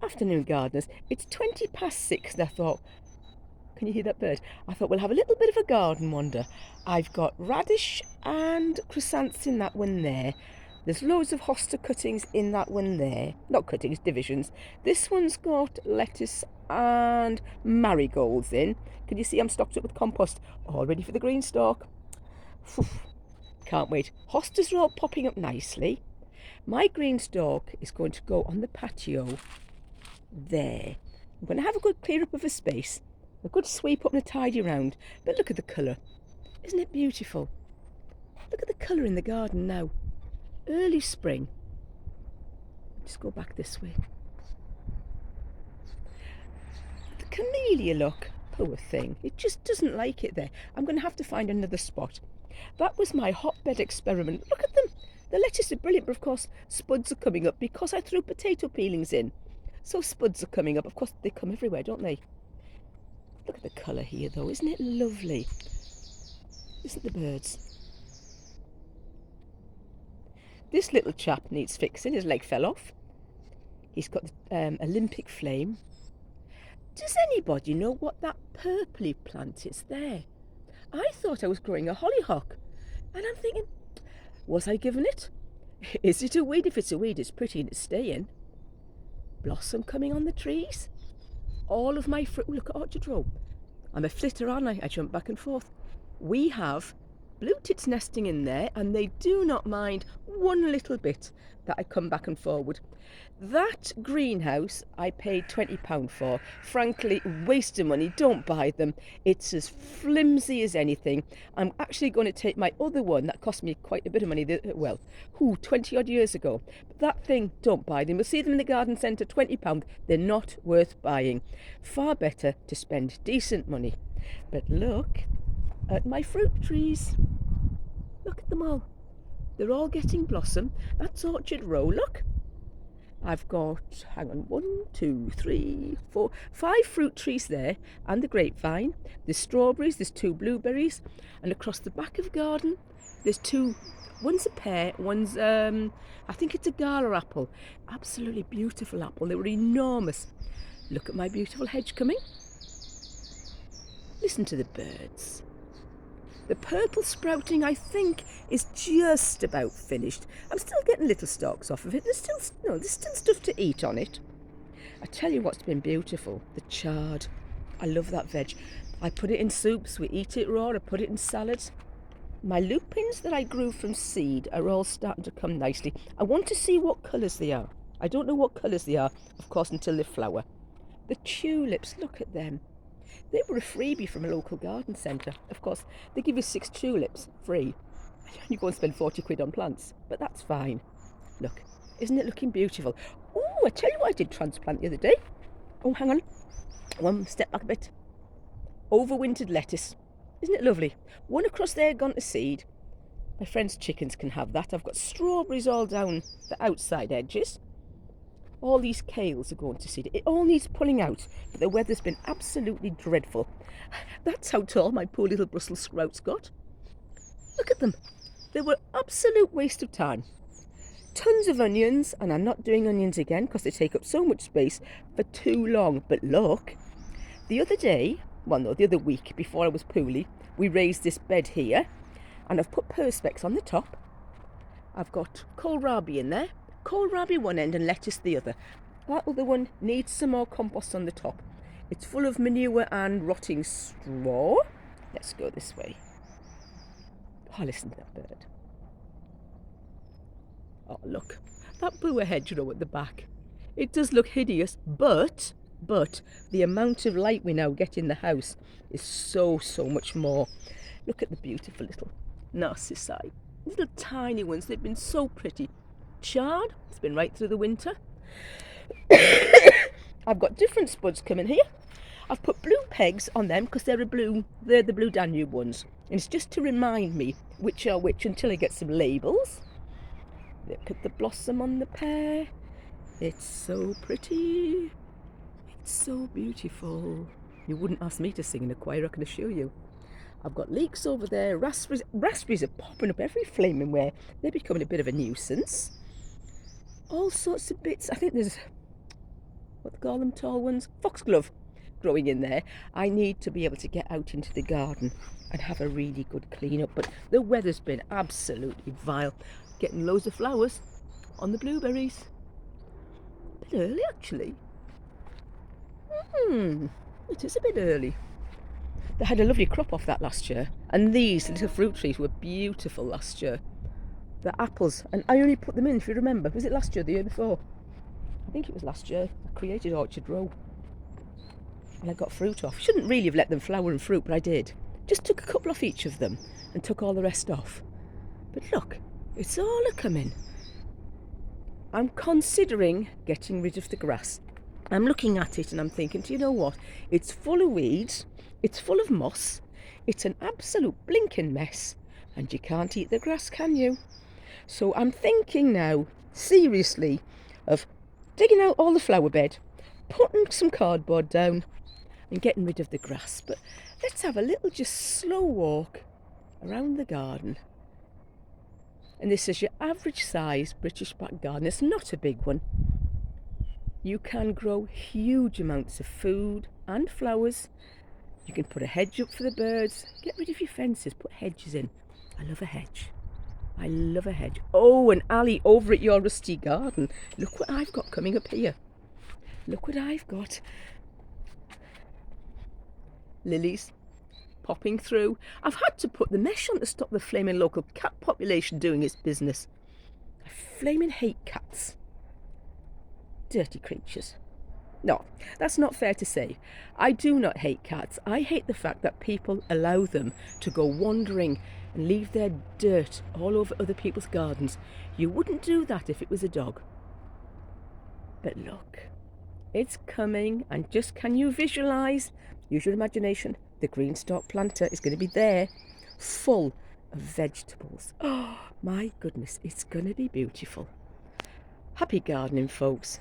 Afternoon gardeners. It's 20 past 6 and I thought, can you hear that bird? I thought we'll have a little bit of a garden wander. I've got radish and chrysanthemums in that one there. There's loads of hosta cuttings in that one there. Not cuttings, divisions. This one's got lettuce and marigolds in. Can you see I'm stocked up with compost? All ready for the green stalk. Can't wait. Hostas are all popping up nicely. My green stalk is going to go on the patio there. I'm going to have a good clear up of a space. A good sweep up and a tidy round. But look at the colour. Isn't it beautiful? Look at the colour in the garden now. Early spring. Just go back this way. The camellia, look. Poor thing. It just doesn't like it there. I'm going to have to find another spot. That was my hotbed experiment. Look at them. The lettuce are brilliant, but of course spuds are coming up because I threw potato peelings in. So spuds are coming up. Of course, they come everywhere, don't they? Look at the colour here, though. Isn't it lovely? Isn't the birds? This little chap needs fixing. His leg fell off. He's got the Olympic flame. Does anybody know what that purpley plant is there? I thought I was growing a hollyhock. And I'm thinking, was I given it? Is it a weed? If it's a weed, it's pretty and it's staying. Blossom coming on the trees. All of my fruit. Look at orchard row. I'm a flitter, aren't I? I jump back and forth. We have blue tits nesting in there, and they do not mind one little bit that I come back and forward. That greenhouse I paid £20 for. Frankly, waste of money. Don't buy them. It's as flimsy as anything. I'm actually going to take my other one that cost me quite a bit of money, 20 odd years ago. But that thing, don't buy them. You'll see them in the garden centre, £20. They're not worth buying. Far better to spend decent money. But look at my fruit trees. Look at them all. They're all getting blossom. That's orchard row, look. I've got, 5 fruit trees there and the grapevine. There's strawberries, there's 2 blueberries, and across the back of the garden there's 2, one's a pear, one's I think it's a gala apple. Absolutely beautiful apple. They were enormous. Look at my beautiful hedge coming. Listen to the birds. The purple sprouting, I think, is just about finished. I'm still getting little stalks off of it. There's still stuff to eat on it. I tell you what's been beautiful, the chard. I love that veg. I put it in soups, we eat it raw, I put it in salads. My lupins that I grew from seed are all starting to come nicely. I want to see what colours they are. I don't know what colours they are, of course, until they flower. The tulips, look at them. They were a freebie from a local garden centre. Of course, they give you 6 tulips free. You go and spend 40 quid on plants, but that's fine. Look, isn't it looking beautiful? Oh, I tell you what I did transplant the other day. Oh, hang on. One step back a bit. Overwintered lettuce. Isn't it lovely? One across there gone to seed. My friend's chickens can have that. I've got strawberries all down the outside edges. All these kales are going to seed. It all needs pulling out, but the weather's been absolutely dreadful. That's how tall my poor little Brussels sprouts got. Look at them. They were absolute waste of time. Tons of onions, and I'm not doing onions again because they take up so much space for too long. But look, the other week before I was poorly, we raised this bed here, and I've put perspex on the top. I've got kohlrabi in there. Kohlrabi one end and lettuce the other. That other one needs some more compost on the top. It's full of manure and rotting straw. Let's go this way. Oh, listen to that bird. Oh, look. That blue hedgerow at the back. It does look hideous, but the amount of light we now get in the house is so much more. Look at the beautiful little narcissi. Little tiny ones. They've been so pretty. Chard, it's been right through the winter. I've got different spuds coming here. I've put blue pegs on them because they're the blue Danube ones. And it's just to remind me which are which until I get some labels. Look at the blossom on the pear. It's so pretty. It's so beautiful. You wouldn't ask me to sing in a choir, I can assure you. I've got leeks over there. Raspberries are popping up every flaming where. They're becoming a bit of a nuisance. All sorts of bits. I think there's what they call them, tall ones, foxglove growing in there. I need to be able to get out into the garden and have a really good clean up. But the weather's been absolutely vile. Getting loads of flowers on the blueberries. A bit early actually. It is a bit early. They had a lovely crop off that last year, and these little fruit trees were beautiful last year. The apples, and I only put them in, if you remember, was it last year, the year before? I think it was last year. I created Orchard Row and I got fruit off. Shouldn't really have let them flower and fruit, but I did. Just took a couple off each of them and took all the rest off. But look, it's all a coming. I'm considering getting rid of the grass. I'm looking at it and I'm thinking, do you know what? It's full of weeds, it's full of moss, it's an absolute blinking mess, and you can't eat the grass, can you? So I'm thinking now, seriously, of digging out all the flower bed, putting some cardboard down and getting rid of the grass. But let's have a little just slow walk around the garden. And this is your average size British back garden. It's not a big one. You can grow huge amounts of food and flowers. You can put a hedge up for the birds. Get rid of your fences, put hedges in. I love a hedge. I love a hedge. Oh, and Ali, over at your rusty garden, look what I've got coming up here. Look what I've got. Lilies popping through. I've had to put the mesh on to stop the flaming local cat population doing its business. I flaming hate cats. Dirty creatures. No, that's not fair to say. I do not hate cats. I hate the fact that people allow them to go wandering and leave their dirt all over other people's gardens. You wouldn't do that if it was a dog. But look, it's coming, and just can you visualise, use your imagination, the green stalk planter is going to be there, full of vegetables. Oh my goodness, it's going to be beautiful. Happy gardening, folks.